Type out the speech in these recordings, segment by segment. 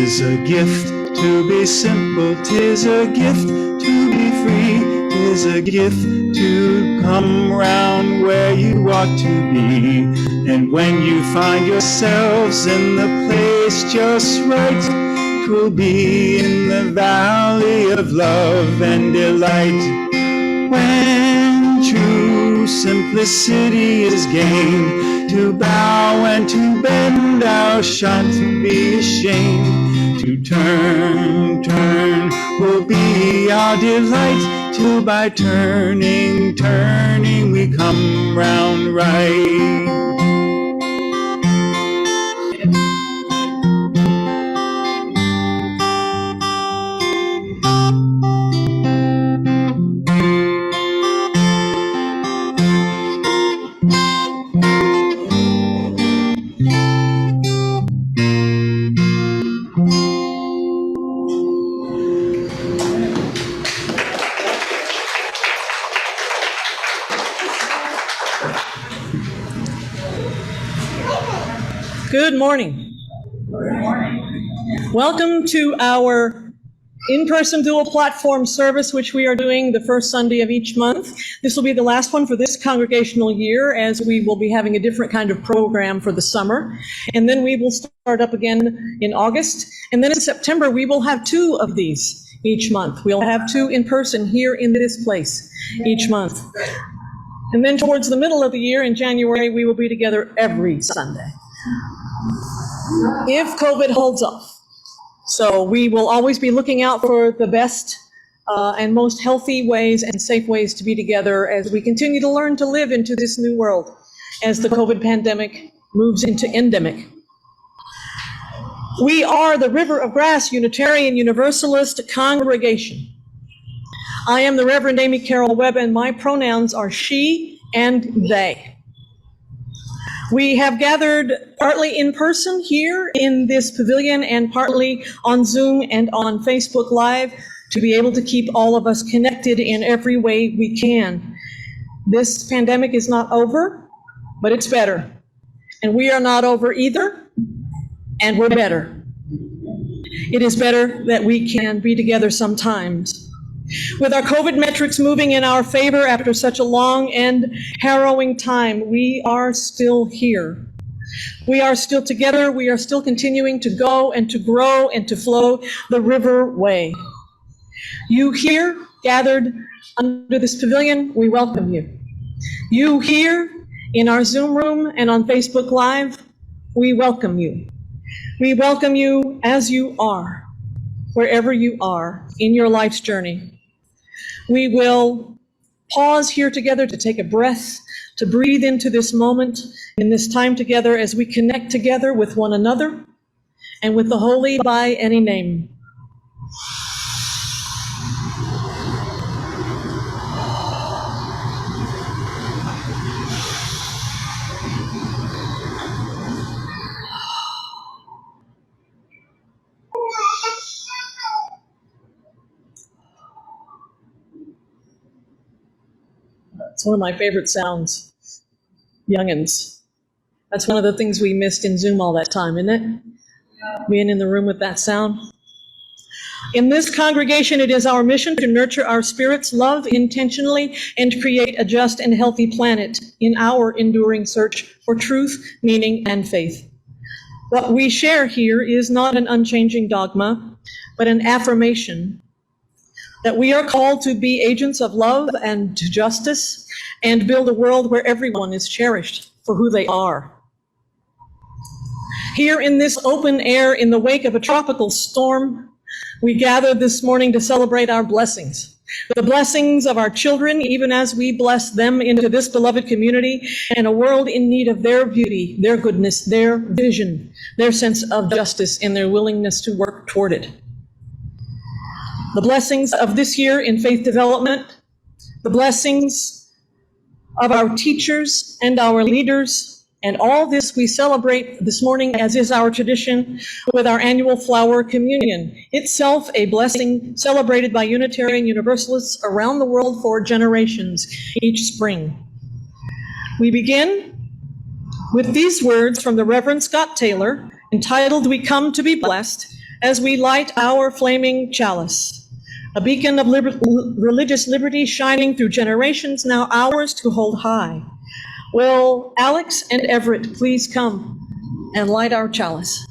'Tis a gift to be simple, 'tis a gift to be free, 'tis a gift to come round where you ought to be. And when you find yourselves in the place just right, 'twill be in the valley of love and delight. When true simplicity is gained, to bow and to bend thou shalt be ashamed. To turn will be our delight, till by turning we come round right. Good morning. Welcome to our in-person dual platform service, which we are doing the first Sunday of each month. This will be the last one for this congregational year, as we will be having a different kind of program for the summer. And then we will start up again in August. And then in September, we will have 2 of these each month. We'll have 2 in person here in this place each month. And then towards the middle of the year, in January, we will be together every Sunday, if COVID holds off. So we will always be looking out for the best and most healthy ways and safe ways to be together as we continue to learn to live into this new world as the COVID pandemic moves into endemic. We are the River of Grass Unitarian Universalist Congregation. I am the Reverend Amy Carol Webb, and my pronouns are she and they. We have gathered partly in person here in this pavilion and partly on Zoom and on Facebook Live to be able to keep all of us connected in every way we can. This pandemic is not over, but it's better. And we are not over either, and we're better. It is better that we can be together sometimes. With our COVID metrics moving in our favor after such a long and harrowing time, we are still here. We are still together. We are still continuing to go and to grow and to flow the river way. You here, gathered under this pavilion, we welcome you. You here in our Zoom room and on Facebook Live, we welcome you. We welcome you as you are, wherever you are in your life's journey. We will pause here together to take a breath, to breathe into this moment, in this time together as we connect together with one another and with the holy by any name. It's one of my favorite sounds, youngins. That's one of the things we missed in Zoom all that time, isn't it? Being in the room with that sound. In this congregation, it is our mission to nurture our spirits, love intentionally, and create a just and healthy planet in our enduring search for truth, meaning, and faith. What we share here is not an unchanging dogma, but an affirmation that we are called to be agents of love and justice and build a world where everyone is cherished for who they are. Here in this open air in the wake of a tropical storm, we gather this morning to celebrate our blessings. The blessings of our children, even as we bless them into this beloved community and a world in need of their beauty, their goodness, their vision, their sense of justice, and their willingness to work toward it. The blessings of this year in faith development, the blessings of our teachers and our leaders, and all this we celebrate this morning, as is our tradition, with our annual flower communion, itself a blessing celebrated by Unitarian Universalists around the world for generations each spring. We begin with these words from the Reverend Scott Taylor, entitled "We Come to Be Blessed," as we light our flaming chalice, a beacon of religious liberty shining through generations, now ours to hold high. Will Alex and Everett please come and light our chalice?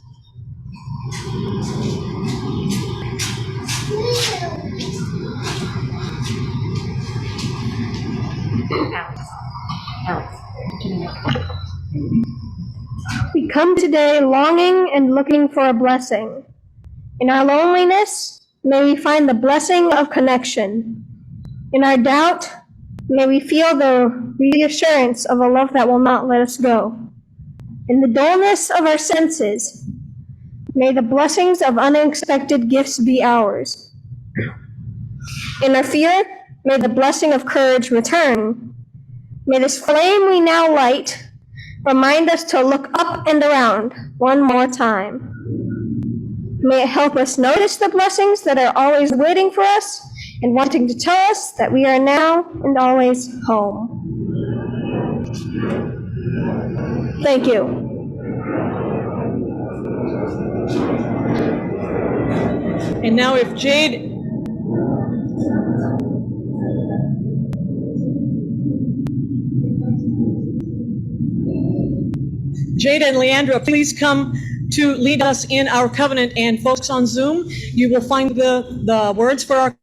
We come today longing and looking for a blessing. In our loneliness, may we find the blessing of connection. In our doubt, may we feel the reassurance of a love that will not let us go. In the dullness of our senses, may the blessings of unexpected gifts be ours. In our fear, may the blessing of courage return. May this flame we now light remind us to look up and around one more time. May it help us notice the blessings that are always waiting for us and wanting to tell us that we are now and always home. Thank you. And now if Jade and Leandra, please come to lead us in our covenant. And folks on Zoom, you will find the words for our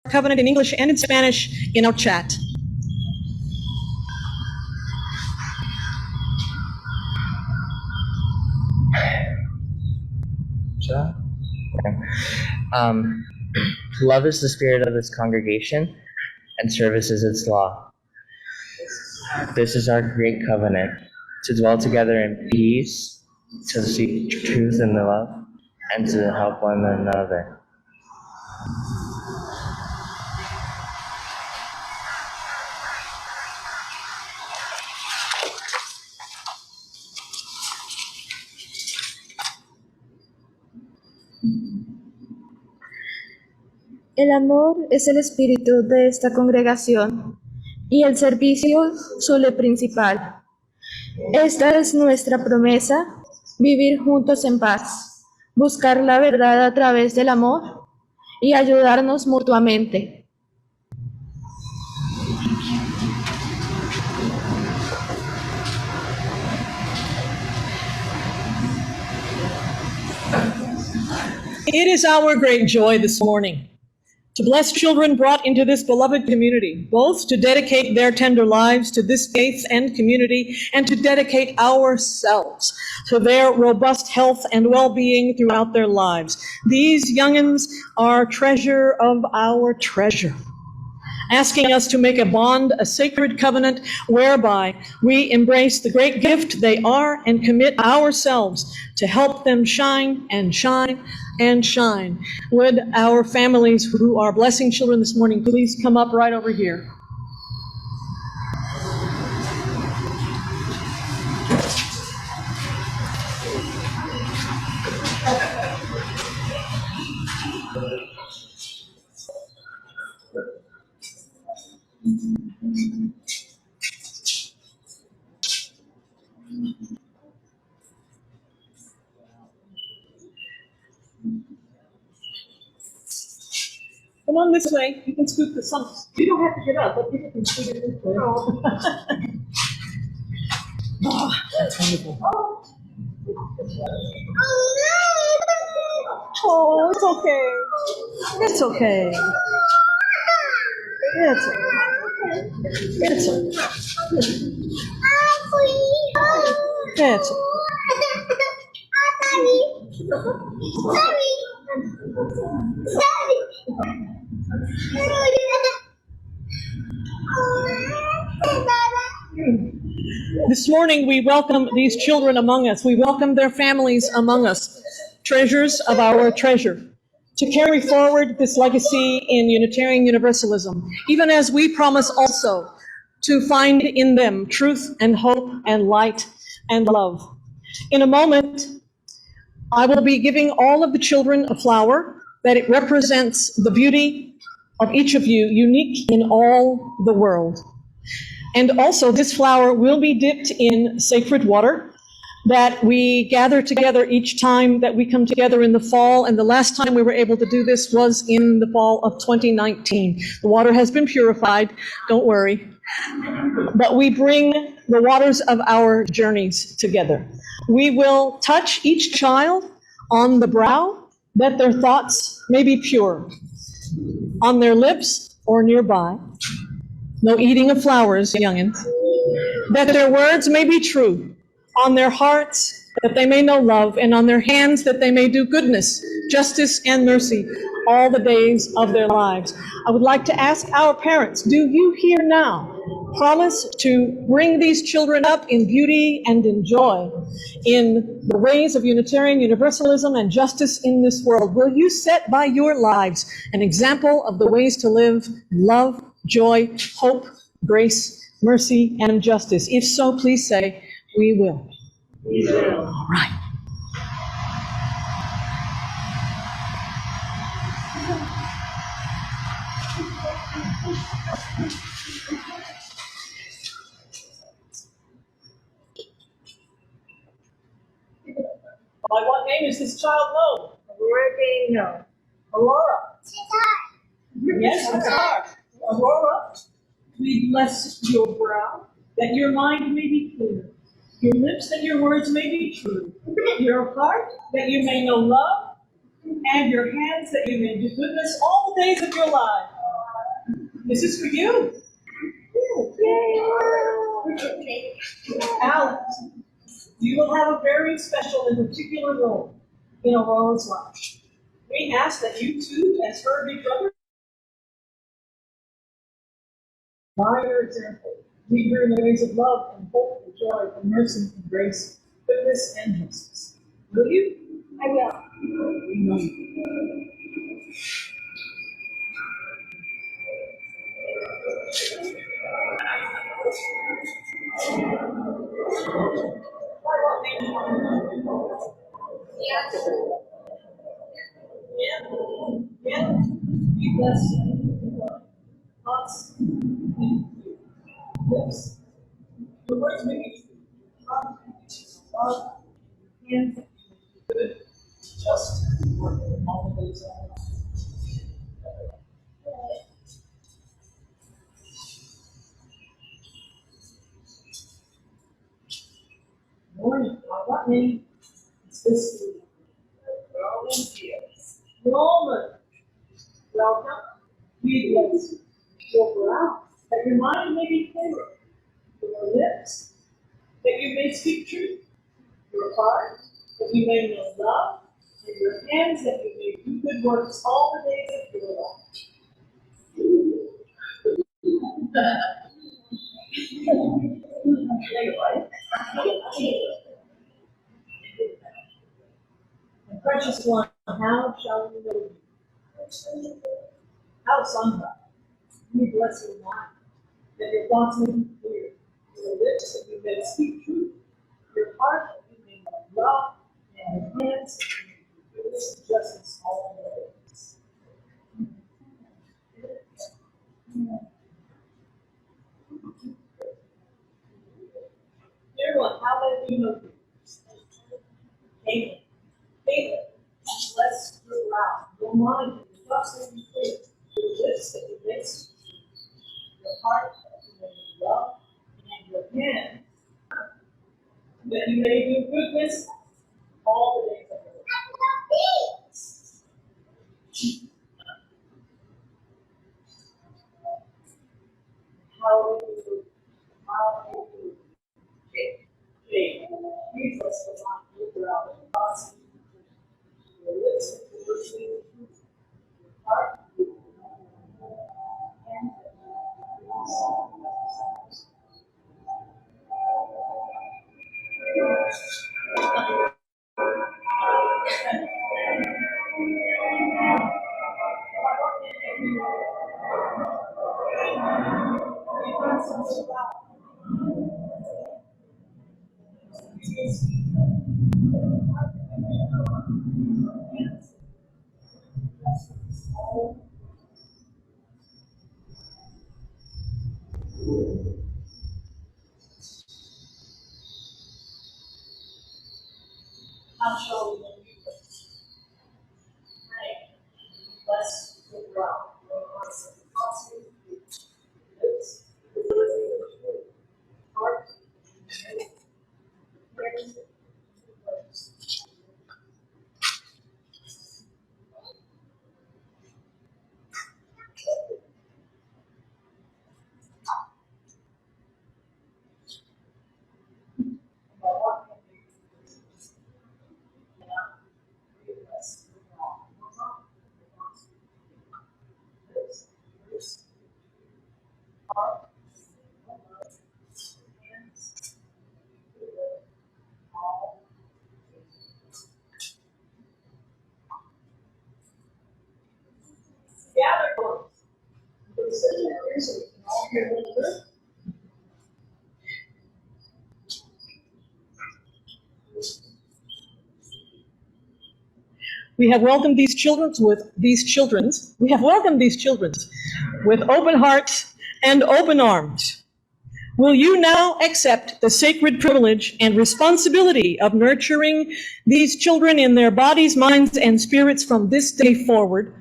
covenant in English and in Spanish in our chat. Love is the spirit of this congregation, and service is its law. This is our great covenant, to dwell together in peace, to seek truth in the love, and to help one another. El amor es el espíritu de esta congregación y el servicio su ley principal. Esta es nuestra promesa, vivir juntos en paz, buscar la verdad a través del amor y ayudarnos mutuamente. It is our great joy this morning to bless children brought into this beloved community, both to dedicate their tender lives to this faith and community, and to dedicate ourselves to their robust health and well-being throughout their lives. These young'uns are treasure of our treasure, asking us to make a bond, a sacred covenant, whereby we embrace the great gift they are and commit ourselves to help them shine and shine and shine. Would our families who are blessing children this morning please come up right over here? Come on this way. You can scoot this up. You don't have to get up, but you can scoot it this way. Oh, that's wonderful. Oh, it's okay. It's okay. It's okay. It's okay. It's okay. This morning, we welcome these children among us. We welcome their families among us, treasures of our treasure, to carry forward this legacy in Unitarian Universalism, even as we promise also to find in them truth and hope and light and love. In a moment, I will be giving all of the children a flower that it represents the beauty of each of you, unique in all the world. And also, this flower will be dipped in sacred water that we gather together each time that we come together in the fall, and the last time we were able to do this was in the fall of 2019. The water has been purified, don't worry, but we bring the waters of our journeys together. We will touch each child on the brow, that their thoughts may be pure, on their lips or nearby. No eating of flowers, youngins. That their words may be true, on their hearts that they may know love, and on their hands that they may do goodness, justice, and mercy all the days of their lives. I would like to ask our parents, do you here now promise to bring these children up in beauty and in joy, in the ways of Unitarian Universalism and justice in this world? Will you set by your lives an example of the ways to live love, joy, hope, grace, mercy, and justice? If so, please say, we will. We will. All right. By what name is this child known? Aurora. Aurora. Yes, Cesar. Aurora, we bless your brow, that your mind may be clear, your lips that your words may be true, your heart that you may know love, and your hands that you may do goodness all the days of your life. This is for you. Alex, you will have a very special and particular role in Aurora's life. We ask that you too, as her big brother, by your example, lead her in the ways of love and hope and joy and mercy and grace, goodness and justice. Will you? I will. We know you. Yeah. We bless you. Thoughts, lips, your words may be true. Love, hands, good, just, all the days of our life. Morning, what name is this? Roman, welcome. We bless you. Your brow, that your mind may be clear. Your lips, that you may speak truth. Your heart, that you may know love. And your hands, that you may do good works all the days of your life. And precious one, how shall we know you? How sunrise. We bless your mind, that your thoughts may be clear. Your lips, that you may speak truth. Your heart, that you may know love. And your hands, that you may do goodness and justice all the days. Dear one, how may we know you? David. David, bless your brow, your mind, and your thoughts may be clear. Your lips, that you may speak truth. Your heart, that you may know love. And your hands, that you may do goodness all the days of your life. Hallelujah. Hallelujah. Jesus was not moved out of the cross. Your lips and your words may be true. Your heart and We have welcomed these children with open hearts and open arms. Will you now accept the sacred privilege and responsibility of nurturing these children in their bodies, minds, and spirits from this day forward,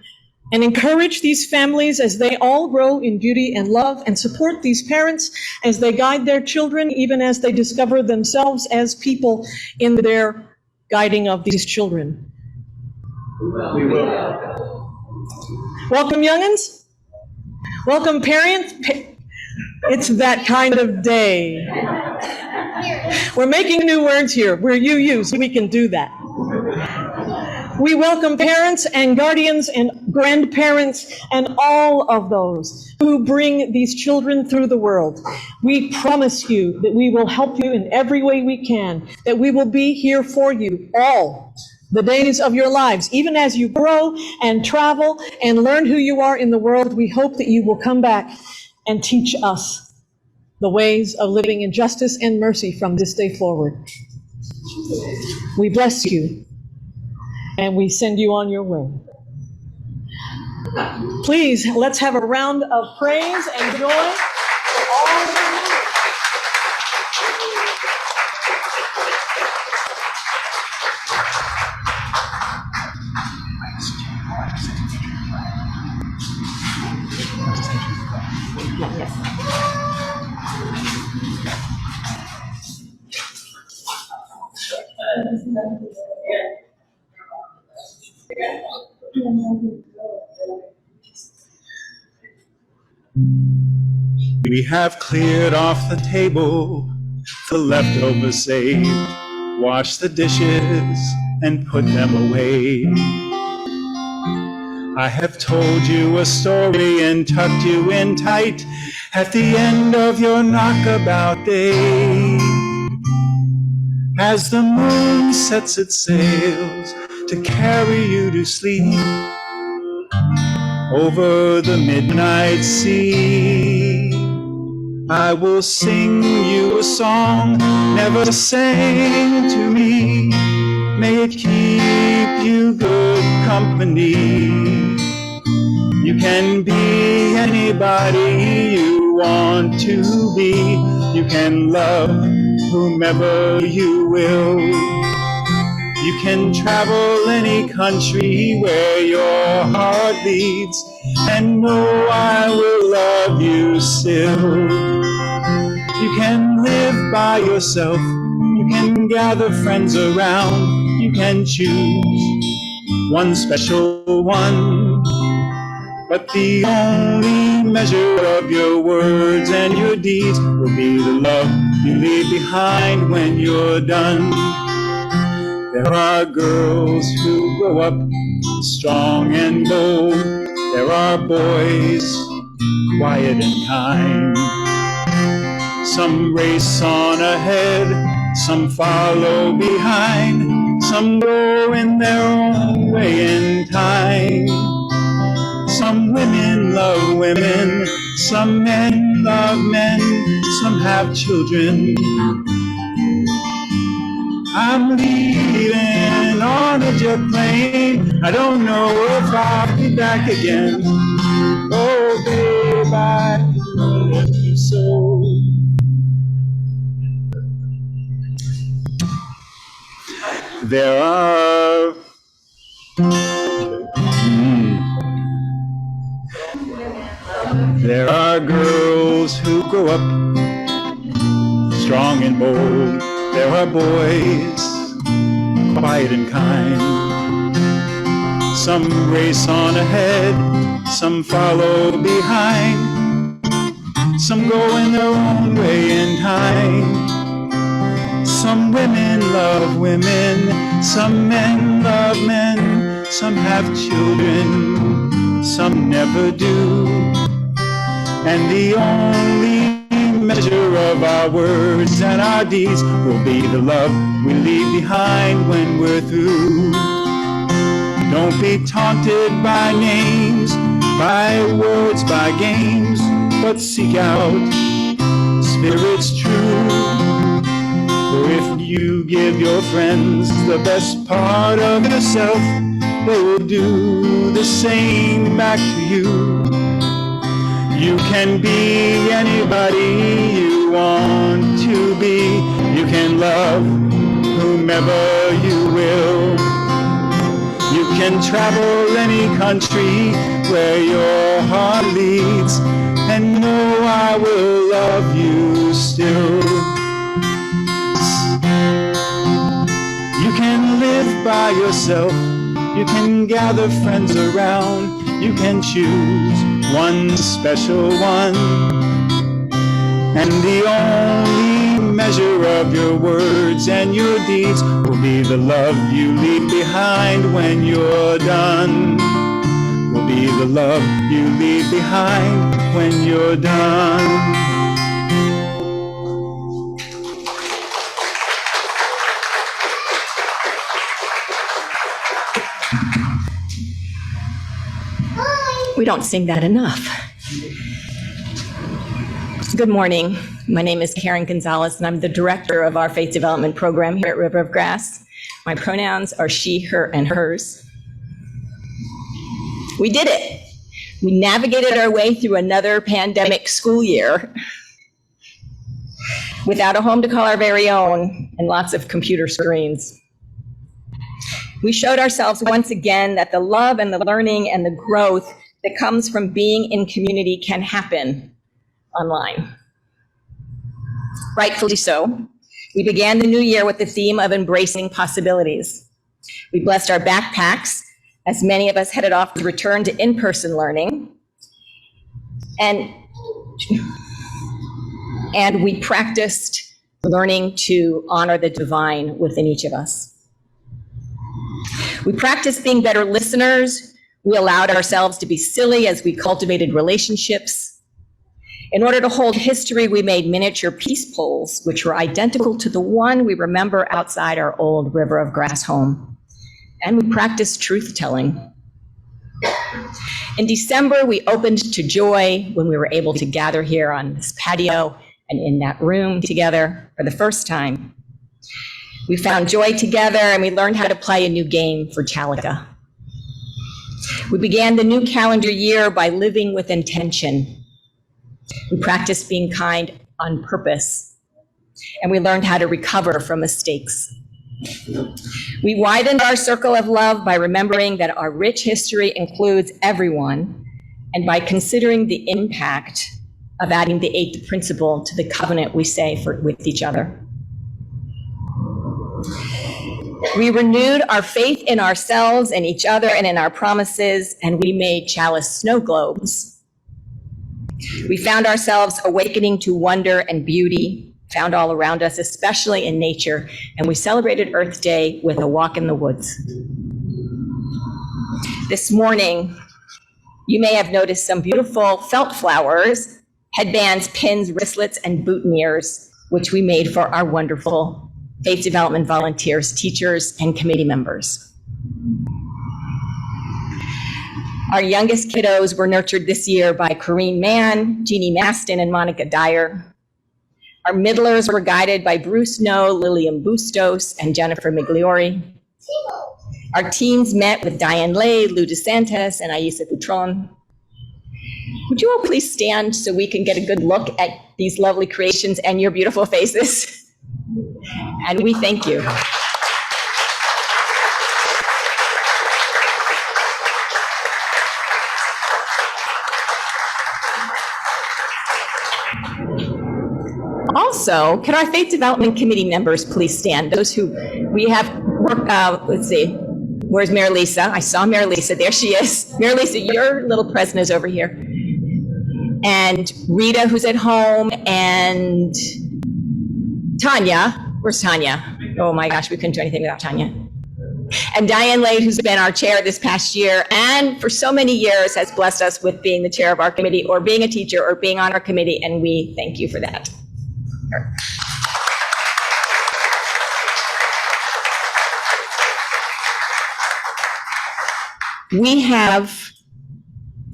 and encourage these families as they all grow in beauty and love, and support these parents as they guide their children, even as they discover themselves as people in their guiding of these children? We will. Welcome, young'uns. Welcome, parents. It's that kind of day. We're making new words here. We're UU, so we can do that. We welcome parents and guardians and grandparents and all of those who bring these children through the world. We promise you that we will help you in every way we can, that we will be here for you all the days of your lives. Even as you grow and travel and learn who you are in the world, we hope that you will come back and teach us the ways of living in justice and mercy from this day forward. We bless you, and we send you on your way. Please, let's have a round of praise and joy for all of you. We have cleared off the table, the leftovers saved, washed the dishes and put them away. I have told you a story and tucked you in tight at the end of your knockabout day. As the moon sets its sails to carry you to sleep over the midnight sea, I will sing you a song never sang to me. May it keep you good company. You can be anybody you want to be. You can love whomever you will. You can travel any country where your heart leads, and know I will love you still. You can live by yourself. You can gather friends around. You can choose one special one. But the only measure of your words and your deeds will be the love you leave behind when you're done. There are girls who grow up strong and bold. There are boys quiet and kind. Some race on ahead, some follow behind. Some go in their own way in time. Some women love women, some men love men, some have children. I'm leaving on a jet plane. I don't know if I'll be back again. Oh, babe, I love you so. There are there are girls who grow up strong and bold. There are boys quiet and kind. Some race on ahead, some follow behind. Some go in their own way in time. Some women love women, some men love men, some have children, some never do. And the only measure of our words and our deeds will be the love we leave behind when we're through. Don't be taunted by names, by words, by games, but seek out spirits true. For if you give your friends the best part of yourself, they will do the same back to you. You can be anybody you want to be. You can love whomever you will. You can travel any country where your heart leads, and know I will love you still. You can live by yourself, you can gather friends around, you can choose one special one. And the only measure of your words and your deeds will be the love you leave behind when you're done. Will be the love you leave behind when you're done. We don't sing that enough. Good morning. My name is Karen Gonzalez, and I'm the director of our faith development program here at River of Grass. My pronouns are she, her, and hers. We did it. We navigated our way through another pandemic school year without a home to call our very own and lots of computer screens. We showed ourselves once again that the love and the learning and the growth that comes from being in community can happen online. Rightfully so. We began the new year with the theme of embracing possibilities. We blessed our backpacks as many of us headed off to return to in-person learning. And we practiced learning to honor the divine within each of us. We practiced being better listeners. We allowed ourselves to be silly as we cultivated relationships. In order to hold history, we made miniature peace poles, which were identical to the one we remember outside our old River of Grass home. And we practiced truth-telling. In December, we opened to joy when we were able to gather here on this patio and in that room together for the first time. We found joy together, and we learned how to play a new game for Chalika. We began the new calendar year by living with intention. We practiced being kind on purpose, and we learned how to recover from mistakes. We widened our circle of love by remembering that our rich history includes everyone, and by considering the impact of adding the eighth principle to the covenant we say with each other. We renewed our faith in ourselves and each other and in our promises, and we made chalice snow globes. We found ourselves awakening to wonder and beauty found all around us, especially in nature, and we celebrated Earth Day with a walk in the woods. This morning, you may have noticed some beautiful felt flowers, headbands, pins, wristlets, and boutonnieres, which we made for our wonderful faith development volunteers, teachers, and committee members. Our youngest kiddos were nurtured this year by Corrine Mann, Jeannie Maston, and Monica Dyer. Our middlers were guided by Bruce No, Lillian Bustos, and Jennifer Migliori. Our teens met with Diane Lay, Lou DeSantis, and Aisa Boutron. Would you all please stand so we can get a good look at these lovely creations and your beautiful faces? And we thank you. Also, could our Faith Development Committee members please stand? Those who we have worked, let's see, where's Mayor Lisa? I saw Mayor Lisa, there she is. Mayor Lisa, your little president is over here. And Rita, who's at home, and Tanya, where's Tanya? Oh my gosh, we couldn't do anything without Tanya. And Diane Lade, who's been our chair this past year, and for so many years has blessed us with being the chair of our committee, or being a teacher, or being on our committee, and we thank you for that. We have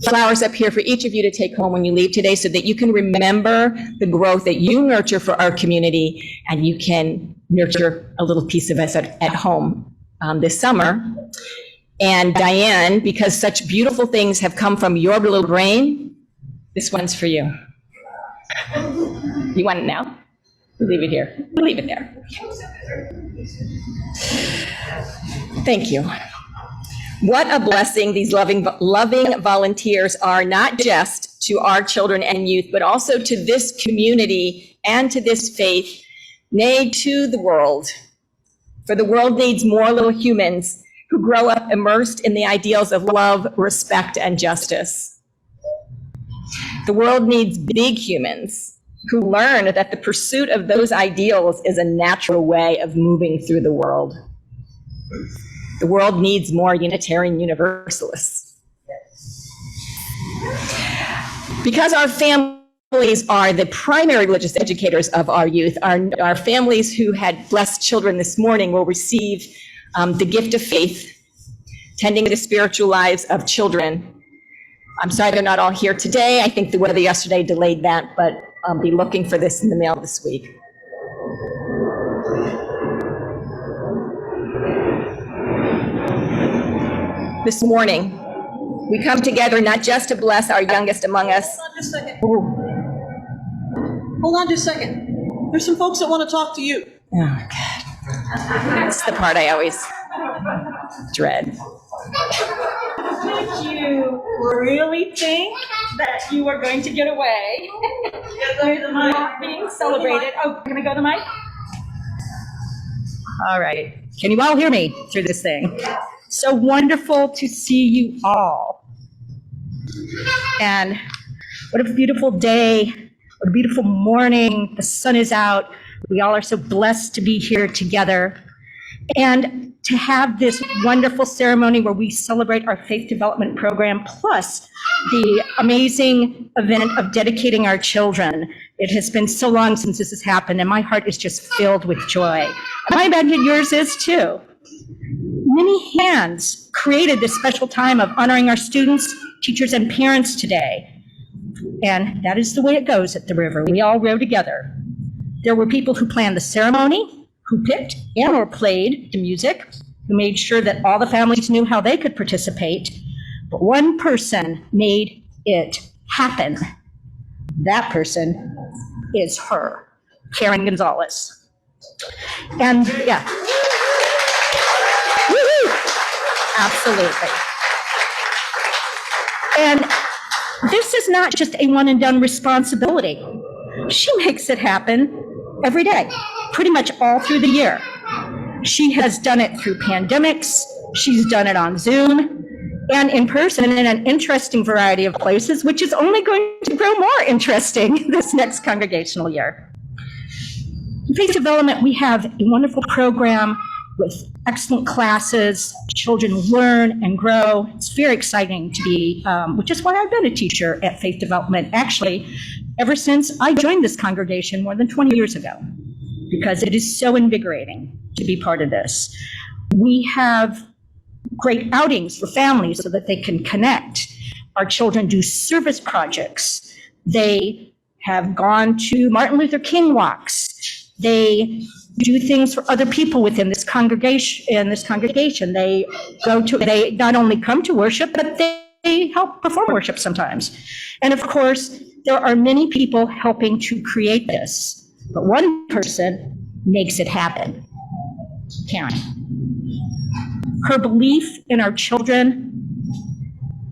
flowers up here for each of you to take home when you leave today so that you can remember the growth that you nurture for our community, and you can nurture a little piece of us at home this summer. And Diane, because such beautiful things have come from your little brain, this one's for you. You want it now? We'll leave it here. We'll leave it there. Thank you. What a blessing these loving volunteers are, not just to our children and youth, but also to this community and to this faith, nay, to the world. For the world needs more little humans who grow up immersed in the ideals of love, respect, and justice. The world needs big humans who learn that the pursuit of those ideals is a natural way of moving through the world. The world needs more Unitarian Universalists. Because our families are the primary religious educators of our youth, our families who had blessed children this morning will receive the gift of faith, tending the spiritual lives of children. I'm sorry they're not all here today. I think the weather yesterday delayed that, but I'll be looking for this in the mail this week. This morning, we come together not just to bless our youngest among us. Hold on just a second. Hold on just a second. There's some folks that want to talk to you. Oh, God. That's the part I always dread. Did you really think that you were going to get away? Not being celebrated. Oh, can I go to the mic? All right. Can you all hear me through this thing? So wonderful to see you all. And what a beautiful day. What a beautiful morning. The sun is out. We all are so blessed to be here together. And to have this wonderful ceremony where we celebrate our faith development program, plus the amazing event of dedicating our children. It has been so long since this has happened, and my heart is just filled with joy. And I imagine yours is too. Many hands created this special time of honoring our students, teachers, and parents today. And that is the way it goes at the river. We all row together. There were people who planned the ceremony, who picked and or played the music, who made sure that all the families knew how they could participate. But one person made it happen. That person is her, Karen Gonzalez. And yeah. Woo-hoo! Absolutely. And this is not just a one and done responsibility. She makes it happen every day, pretty much all through the year. She has done it through pandemics. She's done it on Zoom and in person in an interesting variety of places, which is only going to grow more interesting this next congregational year. In Faith Development, we have a wonderful program with excellent classes. Children learn and grow. It's very exciting to be, which is why I've been a teacher at Faith Development, actually, ever since I joined this congregation more than 20 years ago, because it is so invigorating to be part of this. We have great outings for families so that they can connect. Our children do service projects. They have gone to Martin Luther King walks. They do things for other people within this congregation. They not only come to worship, but they help perform worship sometimes. And of course, there are many people helping to create this, but one person makes it happen. Karen. Her belief in our children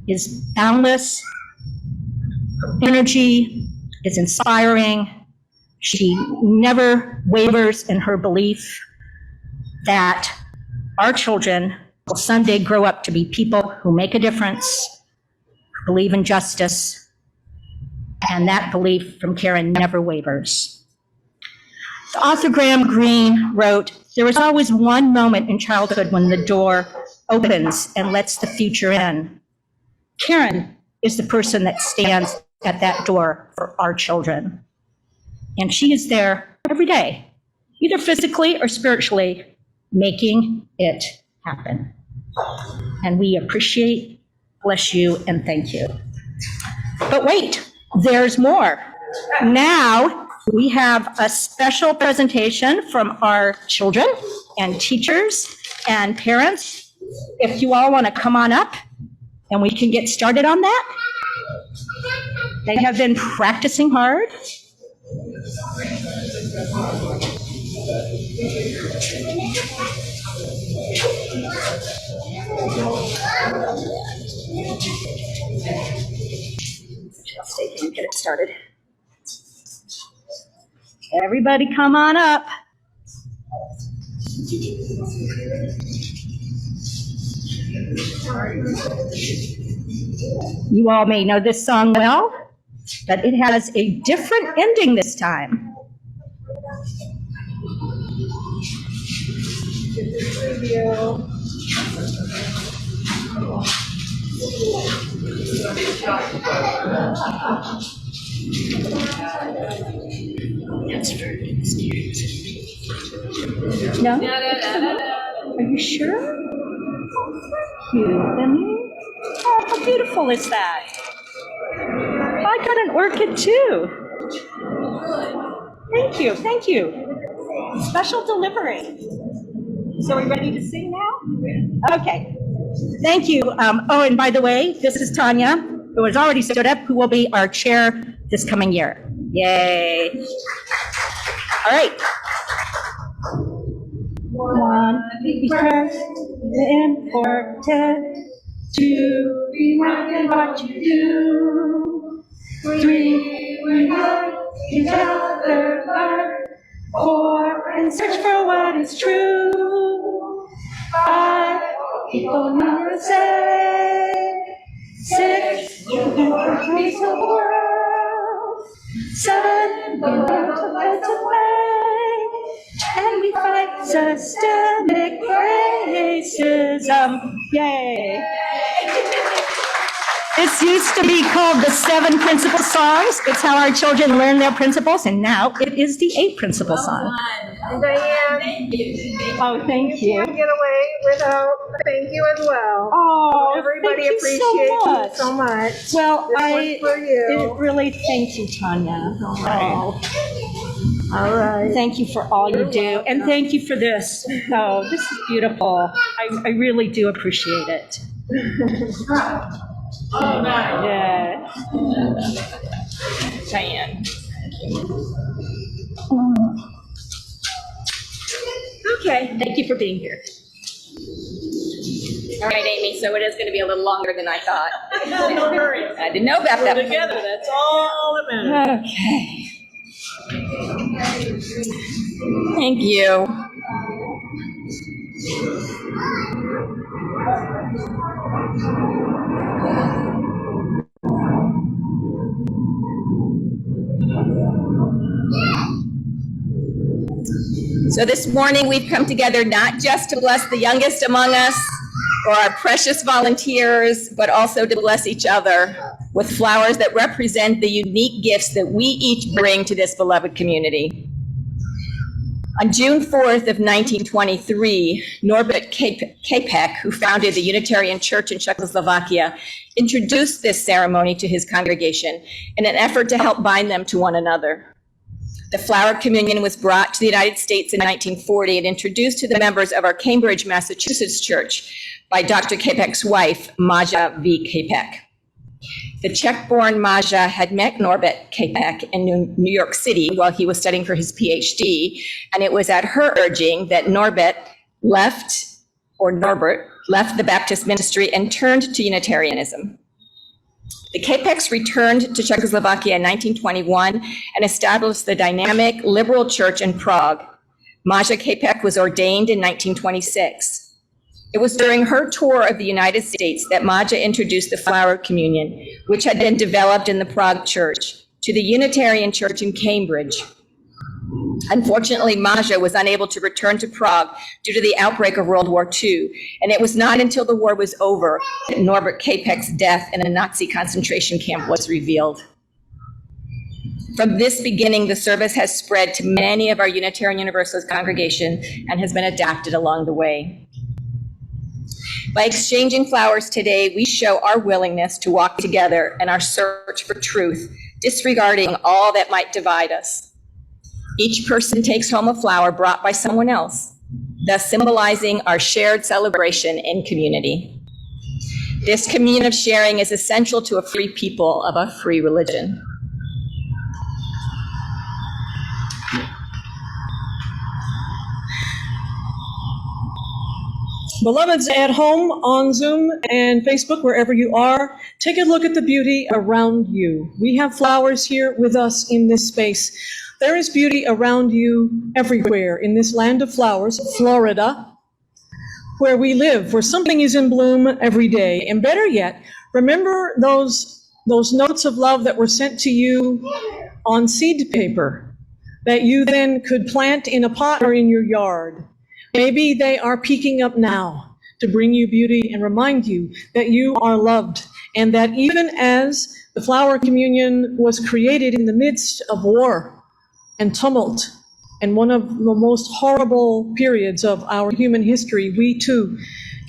is boundless. Her energy is inspiring. She never wavers in her belief that our children will someday grow up to be people who make a difference, who believe in justice, and that belief from Karen never wavers. The author Graham Greene wrote, "There is always one moment in childhood when the door opens and lets the future in. Karen is the person that stands at that door for our children. And she is there every day, either physically or spiritually, making it happen. And we appreciate, bless you, and thank you." But wait, there's more. Now we have a special presentation from our children and teachers and parents. If you all want to come on up and we can get started on that. They have been practicing hard. Stay here and get it started. Everybody come on up. You all may know this song well, but it has a different ending this time. No? Are you sure? Cute. Oh, how beautiful is that? I got an orchid too. Thank you, thank you. Special delivery. So are we ready to sing now? Okay. Thank you. Oh, and by the way, this is Tanya, who has already stood up, who will be our chair this coming year. Yay. All right. One, be first, important. Two, be mindful what you do. Three, remind each other. Four, and search for what is true. Five, people never say. Six, you increase the world. Seven, we learn to fight to play. And we fight systemic racism. Yay. This used to be called the 7 Principle Songs. It's how our children learn their principles, and now it is the 8 Principle Song. Diane, Oh, thank you. can't get away without a thank you as well. Oh, Everybody thank you appreciates so you much. so much. Well, This one's for you. it really thank you, Tanya. Oh, All right. thank you for all you do, and thank you for this. Oh, this is beautiful. I really do appreciate it. Oh, nice. Yeah. Diane. Okay, thank you for being here. All right, Amy, so it is going to be a little longer than I thought. No hurry. I didn't know about that. Together, that's all that matters. Okay. Thank you. So this morning we've come together not just to bless the youngest among us or our precious volunteers, but also to bless each other with flowers that represent the unique gifts that we each bring to this beloved community. On June 4th of 1923, Norbert Kapek, who founded the Unitarian Church in Czechoslovakia, introduced this ceremony to his congregation in an effort to help bind them to one another. The flower communion was brought to the United States in 1940 and introduced to the members of our Cambridge, Massachusetts church by Dr. Kapek's wife, Maja V. Kapek. The Czech-born Maja had met Norbert Kapek in New York City while he was studying for his PhD, and it was at her urging that Norbert left the Baptist ministry and turned to Unitarianism. The KPEX returned to Czechoslovakia in 1921 and established the dynamic liberal church in Prague. Maja Kapek was ordained in 1926. It was during her tour of the United States that Maja introduced the flower communion, which had been developed in the Prague church, to the Unitarian Church in Cambridge. Unfortunately, Maja was unable to return to Prague due to the outbreak of World War II, and it was not until the war was over that Norbert Kapek's death in a Nazi concentration camp was revealed. From this beginning, the service has spread to many of our Unitarian Universalist congregation and has been adapted along the way. By exchanging flowers today, we show our willingness to walk together in our search for truth, disregarding all that might divide us. Each person takes home a flower brought by someone else, thus symbolizing our shared celebration in community. This communion of sharing is essential to a free people of a free religion. Beloveds at home, on Zoom and Facebook, wherever you are, take a look at the beauty around you. We have flowers here with us in this space. There is beauty around you everywhere in this land of flowers, Florida, where we live, where something is in bloom every day. And better yet, remember those notes of love that were sent to you on seed paper that you then could plant in a pot or in your yard. Maybe they are peeking up now to bring you beauty and remind you that you are loved, and that even as the flower communion was created in the midst of war and tumult and one of the most horrible periods of our human history, we too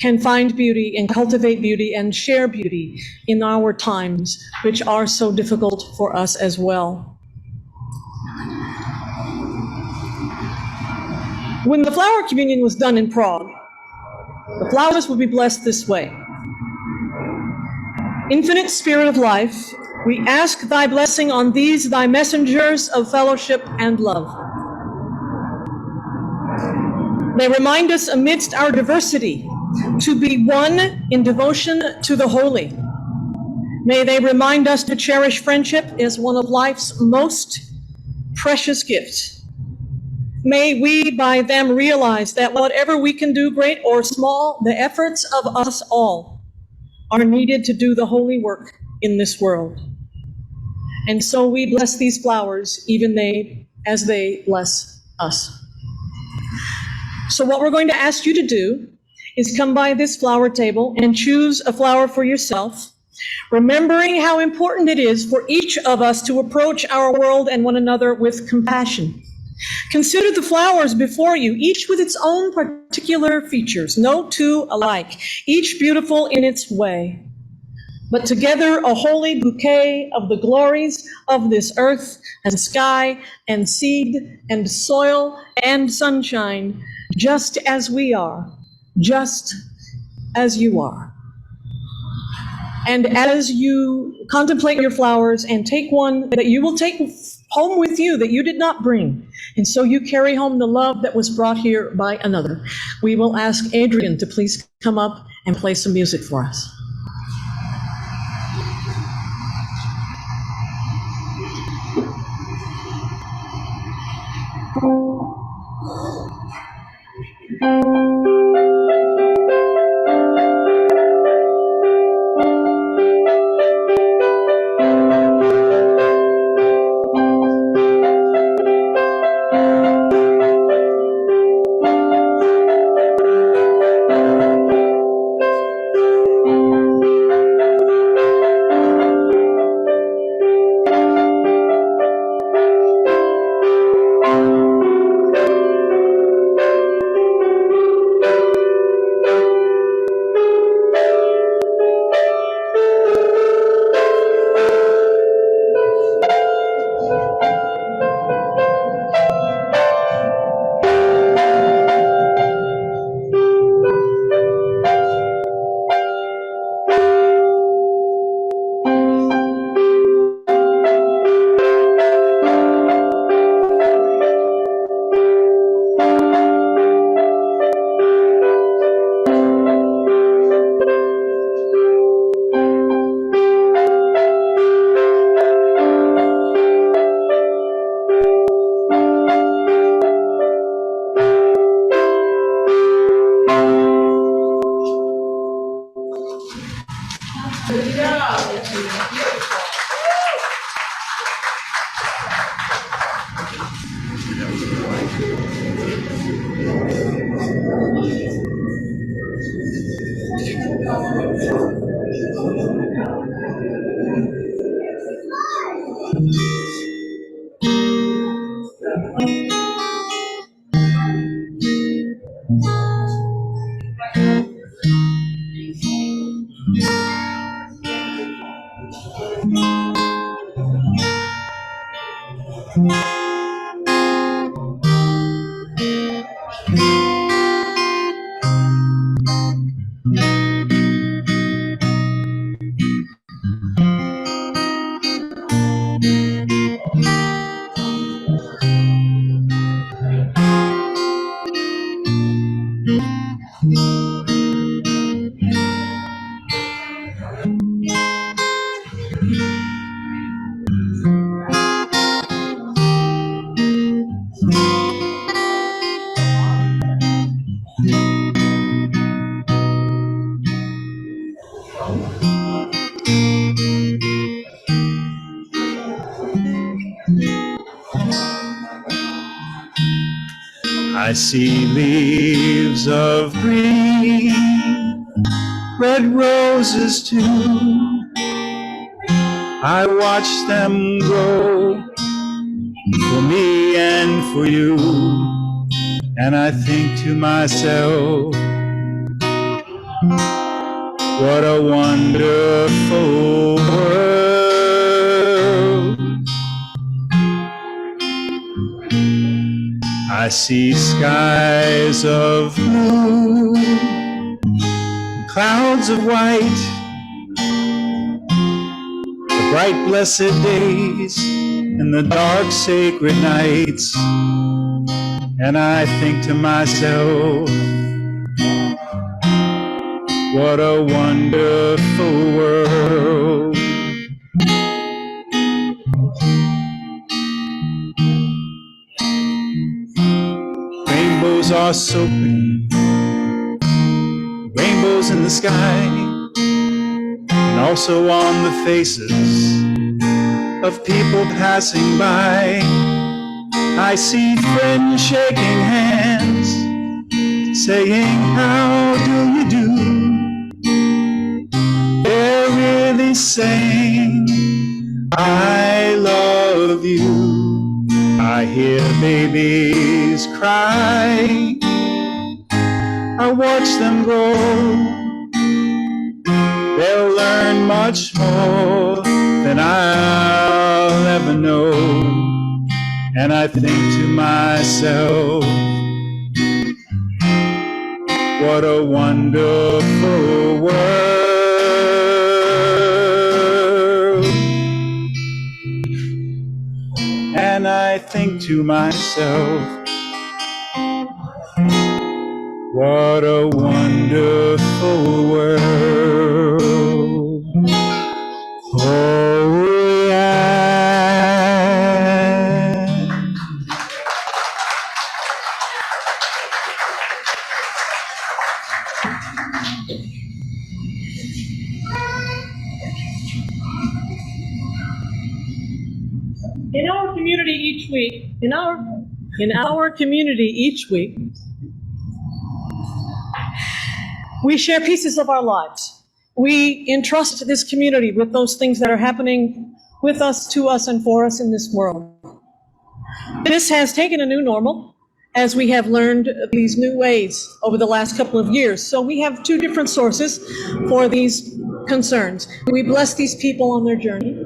can find beauty and cultivate beauty and share beauty in our times, which are so difficult for us as well. When the flower communion was done in Prague, the flowers would be blessed this way. Infinite Spirit of life, we ask thy blessing on these thy messengers of fellowship and love. They remind us amidst our diversity to be one in devotion to the holy. May they remind us to cherish friendship as one of life's most precious gifts. May we by them realize that whatever we can do, great or small, the efforts of us all are needed to do the holy work in this world. And so we bless these flowers, even as they bless us. So what we're going to ask you to do is come by this flower table and choose a flower for yourself, remembering how important it is for each of us to approach our world and one another with compassion. Consider the flowers before you, each with its own particular features, no two alike, each beautiful in its way, but together a holy bouquet of the glories of this earth and sky and seed and soil and sunshine, just as we are, just as you are. And as you contemplate your flowers and take one that you will take home with you that you did not bring, and so you carry home the love that was brought here by another, we will ask Adrian to please come up and play some music for us. I see leaves of green, red roses too. I watch them grow for me and for you. And I think to myself, what a wonderful world. I see skies of blue, clouds of white, the bright blessed days and the dark sacred nights. And I think to myself, what a wonderful world. Rainbows are so pretty, rainbows in the sky, and also on the faces of people passing by. I see friends shaking hands, saying, how do you do? They're really saying, I love you. I hear babies cry, I watch them grow. They'll learn much more than I'll ever know. And I think to myself, what a wonderful world. And I think to myself, what a wonderful world. Oh, yeah. In our community each week, in our community each week, we share pieces of our lives. We entrust this community with those things that are happening with us, to us, and for us in this world. This has taken a new normal as we have learned these new ways over the last couple of years. So we have two different sources for these concerns. We bless these people on their journey.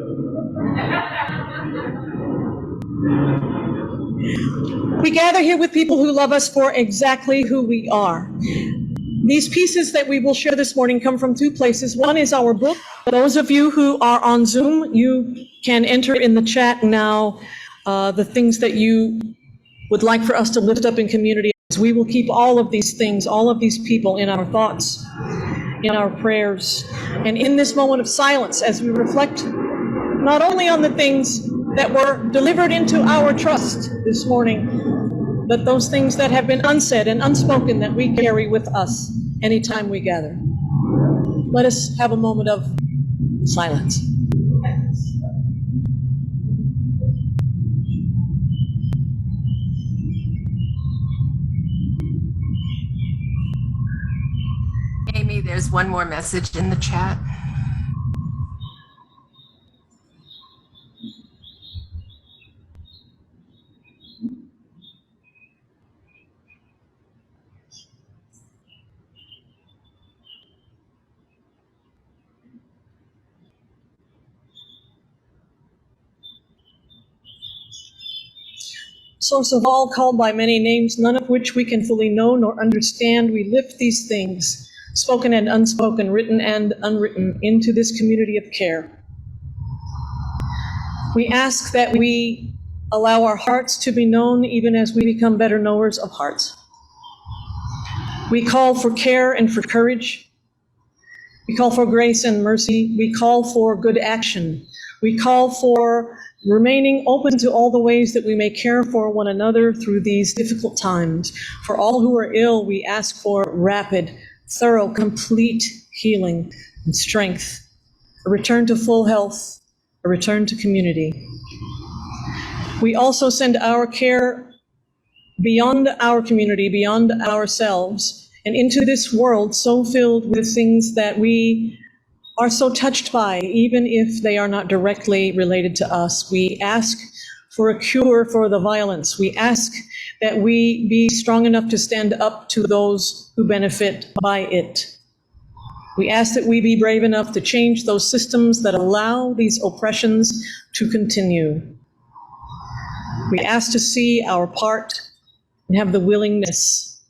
We gather here with people who love us for exactly who we are. These pieces that we will share this morning come from two places. One is our book. Those of you who are on Zoom, you can enter in the chat now the things that you would like for us to lift up in community. We will keep all of these things, all of these people in our thoughts, in our prayers, and in this moment of silence as we reflect not only on the things that were delivered into our trust this morning, but those things that have been unsaid and unspoken that we carry with us anytime we gather. Let us have a moment of Silence. Amy, there's one more message in the chat. Source of all, called by many names, none of which we can fully know nor understand, we lift these things, spoken and unspoken, written and unwritten, into this community of care. We ask that we allow our hearts to be known even as we become better knowers of hearts. We call for care and for courage. We call for grace and mercy. We call for good action. We call for remaining open to all the ways that we may care for one another through these difficult times. For all who are ill, we ask for rapid, thorough, complete healing and strength, a return to full health, a return to community. We also send our care beyond our community, beyond ourselves, and into this world so filled with things that we are so touched by, even if they are not directly related to us. We ask for a cure for the violence. We ask that we be strong enough to stand up to those who benefit by it. We ask that we be brave enough to change those systems that allow these oppressions to continue. We ask to see our part and have the willingness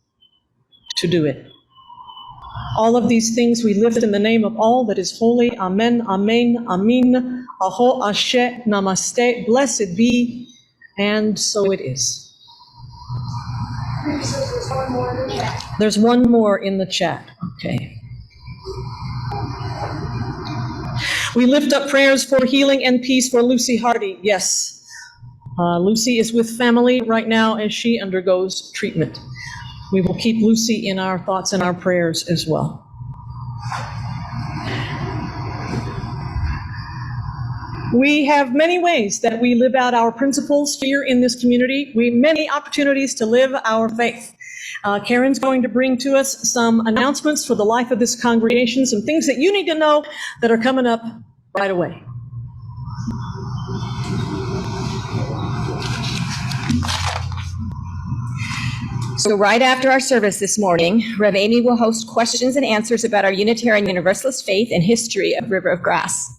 to do it. All of these things we lift in the name of all that is holy. Amen, amen, amin, aho, ashe, namaste, blessed be, and so it is. There's one more in the chat. Okay. We lift up prayers for healing and peace for Lucy Hardy. Yes. Lucy is with family right now as she undergoes treatment. We will keep Lucy in our thoughts and our prayers as well. We have many ways that we live out our principles here in this community. Many opportunities to live our faith. Karen's going to bring to us some announcements for the life of this congregation, some things that you need to know that are coming up right away. So right after our service this morning, Rev. Amy will host questions and answers about our Unitarian Universalist faith and history of River of Grass.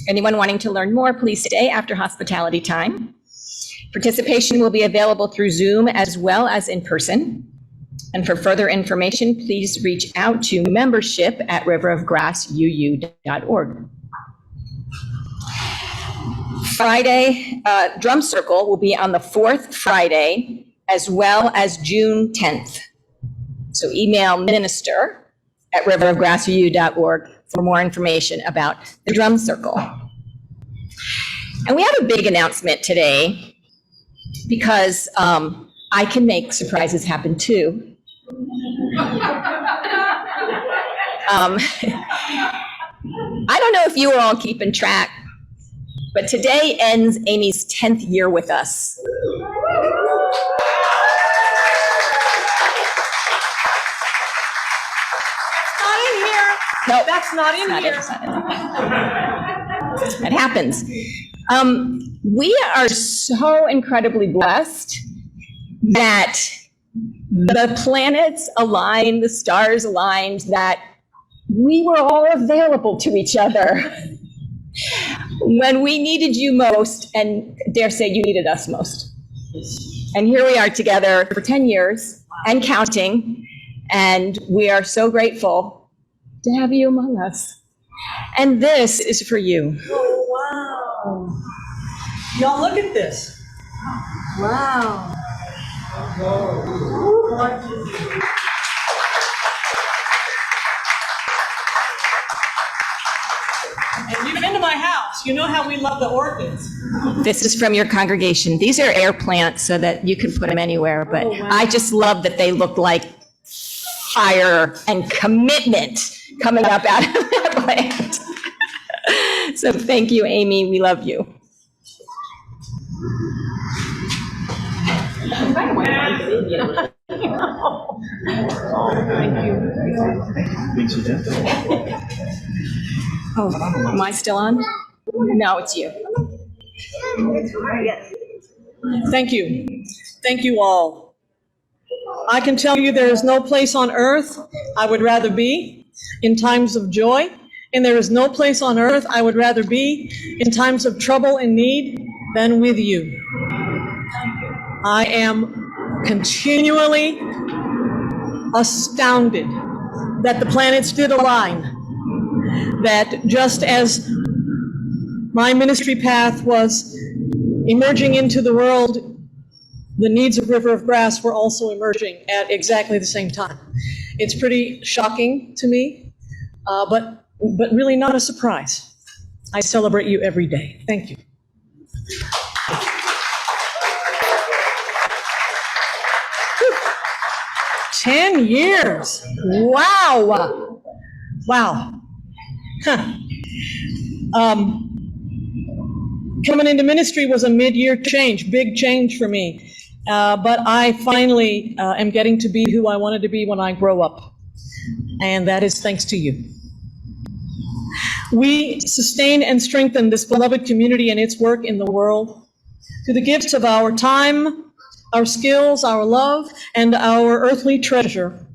Anyone wanting to learn more, please stay after hospitality time. Participation will be available through Zoom as well as in person. And for further information, please reach out to membership@riverofgrassuu.org. Friday, Drum Circle will be on the fourth Friday, as well as June 10th. So email minister@riverofgrassuu.org for more information about the Drum Circle. And we have a big announcement today because I can make surprises happen too. I don't know if you are all keeping track, but today ends Amy's 10th year with us. No, that's not in here. It happens. We are so incredibly blessed that the planets aligned, the stars aligned, that we were all available to each other when we needed you most, and dare say you needed us most. And here we are together for 10 years and counting, and we are so grateful to have you among us. And this is for you. Oh, wow. Y'all look at this. Wow. And you've been to my house. You know how we love the orchids. This is from your congregation. These are air plants so that you can put them anywhere, but I just love that they look like fire and commitment coming up out of that plant. So thank you, Amy. We love you. Oh, am I still on? No, it's you. Thank you. Thank you all. I can tell you there is no place on earth I would rather be in times of joy, and there is no place on earth I would rather be in times of trouble and need than with you. I am continually astounded that the planets did align, that just as my ministry path was emerging into the world, the needs of River of Grass were also emerging at exactly the same time. It's pretty shocking to me, but really not a surprise. I celebrate you every day. Thank you. Whew. 10 years. Wow. Wow. Huh. Coming into ministry was a mid-year change, big change for me. But I finally am getting to be who I wanted to be when I grow up. And that is thanks to you. We sustain and strengthen this beloved community and its work in the world through the gifts of our time, our skills, our love, and our earthly treasure.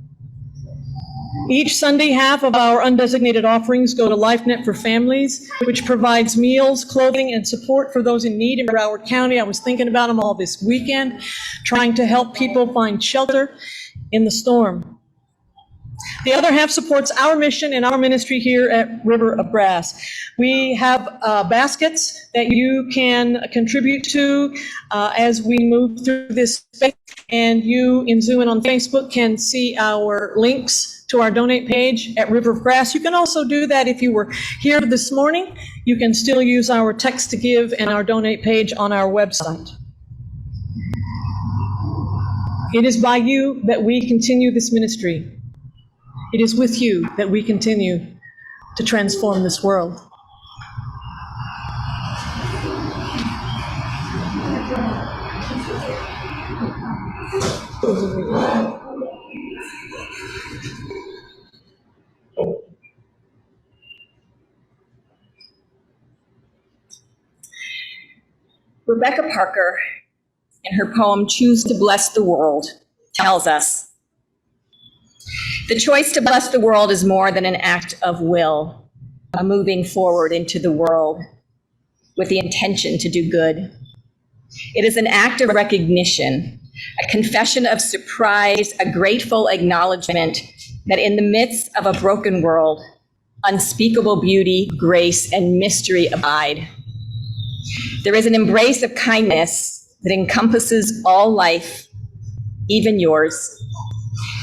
Each Sunday, half of our undesignated offerings go to LifeNet for Families, which provides meals, clothing, and support for those in need in Broward County. I was thinking about them all this weekend, trying to help people find shelter in the storm. The other half supports our mission and our ministry here at River of Grass. We have baskets that you can contribute to as we move through this space, and you in Zoom and on Facebook can see our links to our donate page at River of Grass. You can also do that if you were here this morning. You can still use our text to give and our donate page on our website. It is by you that we continue this ministry. It is with you that we continue to transform this world. Rebecca Parker, in her poem, Choose to Bless the World, tells us, the choice to bless the world is more than an act of will, a moving forward into the world with the intention to do good. It is an act of recognition, a confession of surprise, a grateful acknowledgement that in the midst of a broken world, unspeakable beauty, grace, and mystery abide. There is an embrace of kindness that encompasses all life, even yours.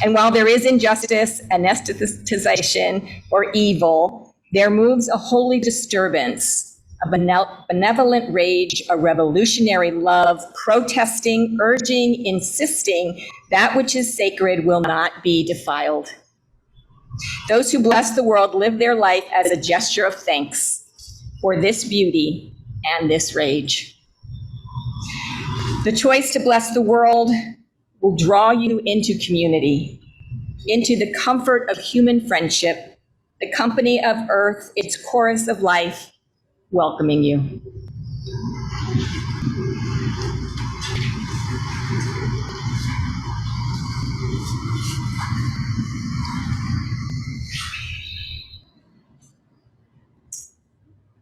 And while there is injustice, anesthetization, or evil, there moves a holy disturbance, a benevolent rage, a revolutionary love, protesting, urging, insisting that which is sacred will not be defiled. Those who bless the world live their life as a gesture of thanks for this beauty and this rage. The choice to bless the world will draw you into community, into the comfort of human friendship, the company of earth, its chorus of life, welcoming you.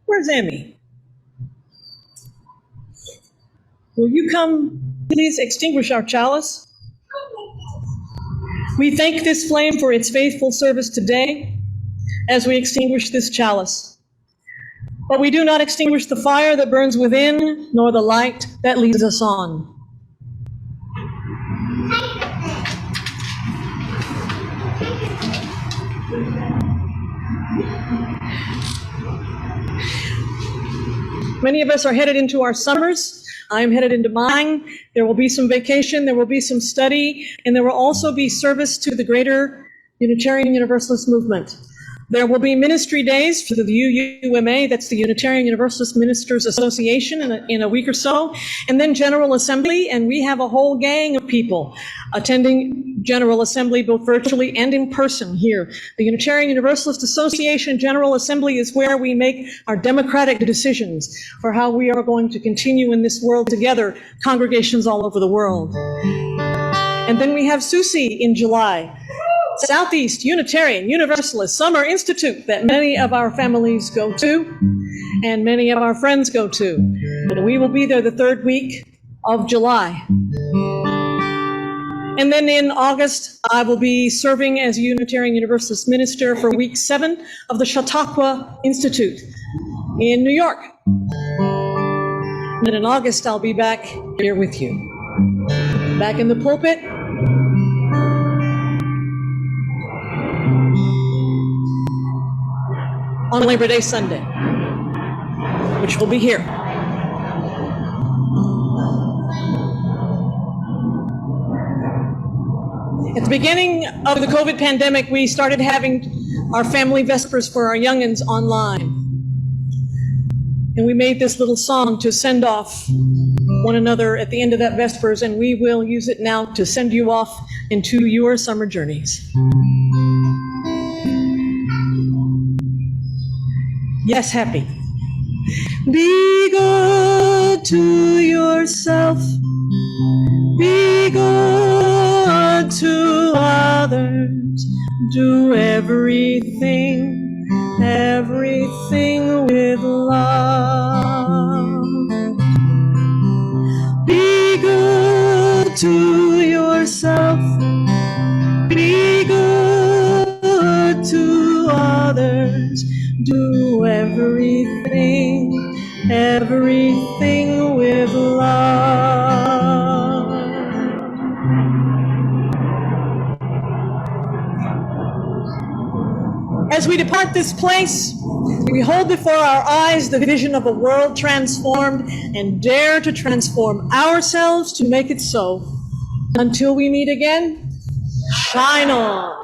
Where's Emmy? Will you come please extinguish our chalice? We thank this flame for its faithful service today as we extinguish this chalice. But we do not extinguish the fire that burns within, nor the light that leads us on. Many of us are headed into our summers. I'm headed into mine. There will be some vacation, there will be some study, and there will also be service to the greater Unitarian Universalist movement. There will be ministry days for the UUMA, that's the Unitarian Universalist Ministers Association, in a week or so, and then General Assembly, and we have a whole gang of people attending General Assembly both virtually and in person here. The Unitarian Universalist Association General Assembly is where we make our democratic decisions for how we are going to continue in this world together, congregations all over the world. And then we have SUSI in July, Southeast Unitarian Universalist Summer Institute, that many of our families go to and many of our friends go to. And we will be there the third week of July. And then in August, I will be serving as Unitarian Universalist minister for week 7 of the Chautauqua Institute in New York. And in August, I'll be back here with you, back in the pulpit. On Labor Day Sunday, which will be here. At the beginning of the COVID pandemic, we started having our family vespers for our youngins online. And we made this little song to send off one another at the end of that vespers, and we will use it now to send you off into your summer journeys. Yes, happy. Be good to yourself. Be good to others. Do everything with love. Be good to yourself. Be good to others. Do everything with love. As we depart this place, we behold before our eyes the vision of a world transformed and dare to transform ourselves to make it so. Until we meet again, shine on.